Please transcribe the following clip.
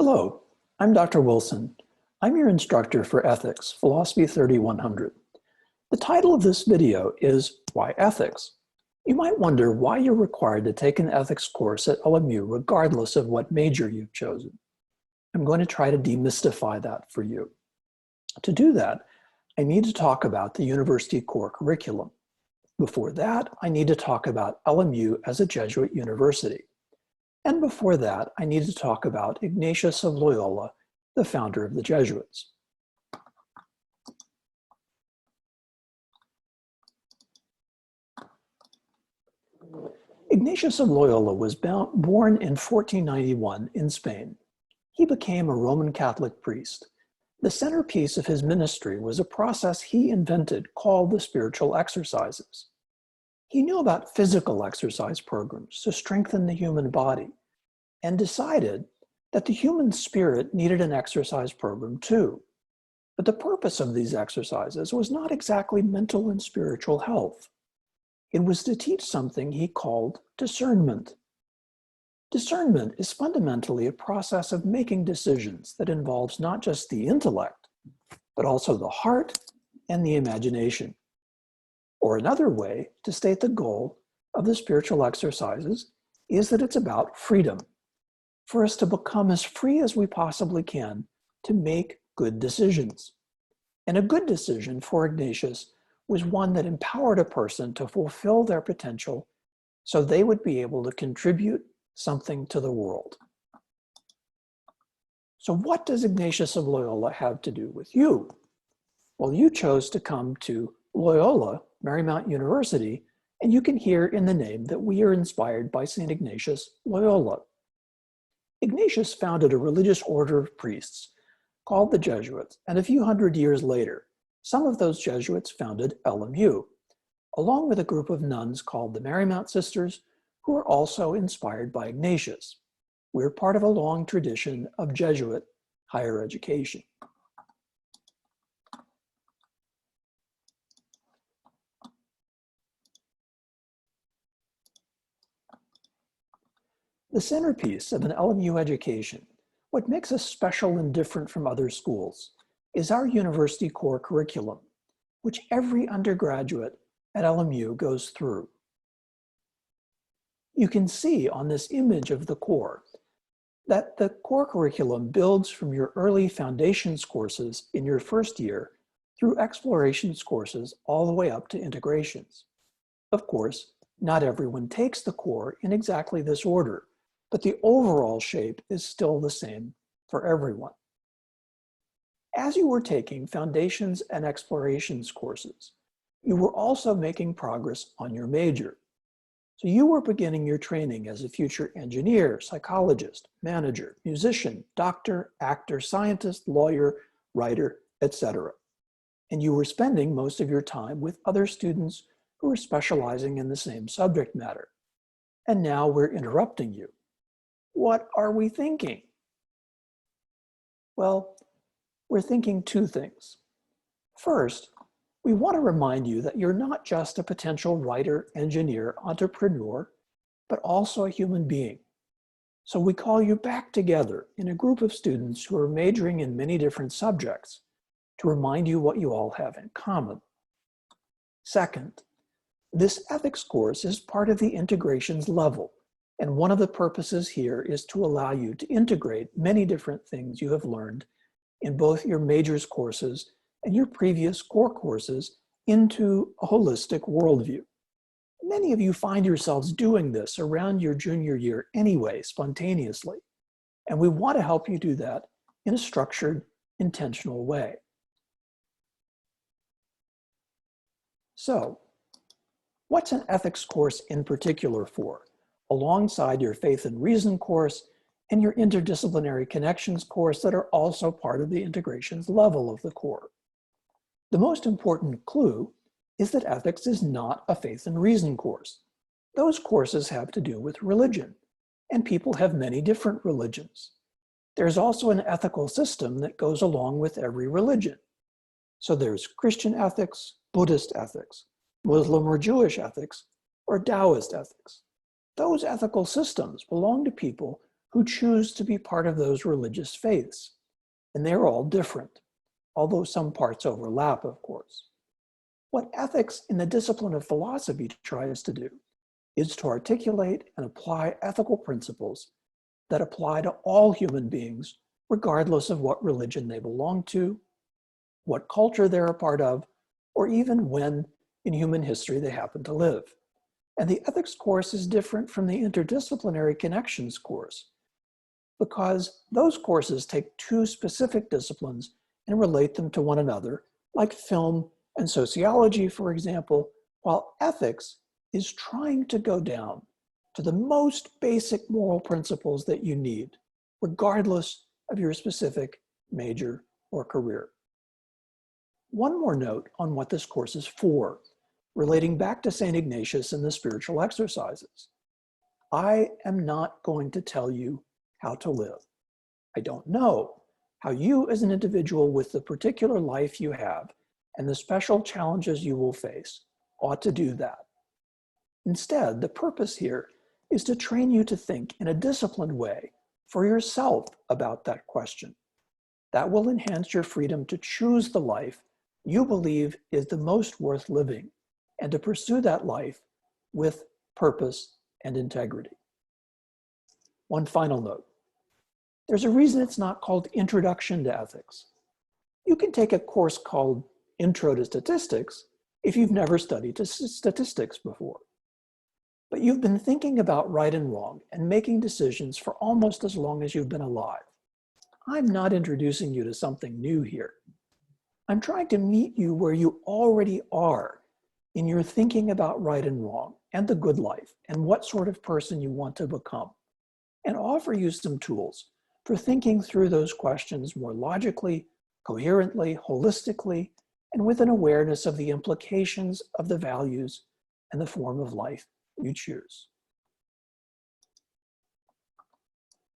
Hello, I'm Dr. Wilson. I'm your instructor for Ethics, Philosophy 3100. The title of this video is Why Ethics? You might wonder why you're required to take an ethics course at LMU regardless of what major you've chosen. I'm going to try to demystify that for you. To do that, I need to talk about the university core curriculum. Before that, I need to talk about LMU as a Jesuit university. And before that, I need to talk about Ignatius of Loyola, the founder of the Jesuits. Ignatius of Loyola was born in 1491 in Spain. He became a Roman Catholic priest. The centerpiece of his ministry was a process he invented called the spiritual exercises. He knew about physical exercise programs to strengthen the human body, and decided that the human spirit needed an exercise program too. But the purpose of these exercises was not exactly mental and spiritual health. It was to teach something he called discernment. Discernment is fundamentally a process of making decisions that involves not just the intellect, but also the heart and the imagination. Or another way to state the goal of the spiritual exercises is that it's about freedom, for us to become as free as we possibly can to make good decisions. And a good decision for Ignatius was one that empowered a person to fulfill their potential so they would be able to contribute something to the world. So what does Ignatius of Loyola have to do with you? Well, you chose to come to Loyola, Marymount University, and you can hear in the name that we are inspired by St. Ignatius Loyola. Ignatius founded a religious order of priests called the Jesuits, and a few hundred years later, some of those Jesuits founded LMU, along with a group of nuns called the Marymount Sisters, who were also inspired by Ignatius. We're part of a long tradition of Jesuit higher education. The centerpiece of an LMU education, what makes us special and different from other schools, is our university core curriculum, which every undergraduate at LMU goes through. You can see on this image of the core that the core curriculum builds from your early foundations courses in your first year through explorations courses all the way up to integrations. Of course, not everyone takes the core in exactly this order, but the overall shape is still the same for everyone. As you were taking foundations and explorations courses, you were also making progress on your major. So you were beginning your training as a future engineer, psychologist, manager, musician, doctor, actor, scientist, lawyer, writer, etc. And you were spending most of your time with other students who were specializing in the same subject matter. And now we're interrupting you. What are we thinking? Well, we're thinking two things. First, we want to remind you that you're not just a potential writer, engineer, entrepreneur, but also a human being. So we call you back together in a group of students who are majoring in many different subjects to remind you what you all have in common. Second, this ethics course is part of the integrations level. And one of the purposes here is to allow you to integrate many different things you have learned in both your majors courses and your previous core courses into a holistic worldview. Many of you find yourselves doing this around your junior year anyway, spontaneously. And we want to help you do that in a structured, intentional way. So, what's an ethics course in particular for? Alongside your Faith and Reason course and your Interdisciplinary Connections course that are also part of the integrations level of the core. The most important clue is that ethics is not a Faith and Reason course. Those courses have to do with religion, and people have many different religions. There's also an ethical system that goes along with every religion. So there's Christian ethics, Buddhist ethics, Muslim or Jewish ethics, or Taoist ethics. Those ethical systems belong to people who choose to be part of those religious faiths, and they're all different, although some parts overlap, of course. What ethics in the discipline of philosophy tries to do is to articulate and apply ethical principles that apply to all human beings, regardless of what religion they belong to, what culture they're a part of, or even when in human history they happen to live. And the ethics course is different from the interdisciplinary connections course, because those courses take two specific disciplines and relate them to one another, like film and sociology, for example, while ethics is trying to go down to the most basic moral principles that you need, regardless of your specific major or career. One more note on what this course is for, relating back to St. Ignatius and the spiritual exercises. I am not going to tell you how to live. I don't know how you as an individual with the particular life you have and the special challenges you will face ought to do that. Instead, the purpose here is to train you to think in a disciplined way for yourself about that question. That will enhance your freedom to choose the life you believe is the most worth living and to pursue that life with purpose and integrity. One final note. There's a reason it's not called Introduction to Ethics. You can take a course called Intro to Statistics if you've never studied statistics before. But you've been thinking about right and wrong and making decisions for almost as long as you've been alive. I'm not introducing you to something new here. I'm trying to meet you where you already are in your thinking about right and wrong and the good life and what sort of person you want to become, and offer you some tools for thinking through those questions more logically, coherently, holistically, and with an awareness of the implications of the values and the form of life you choose.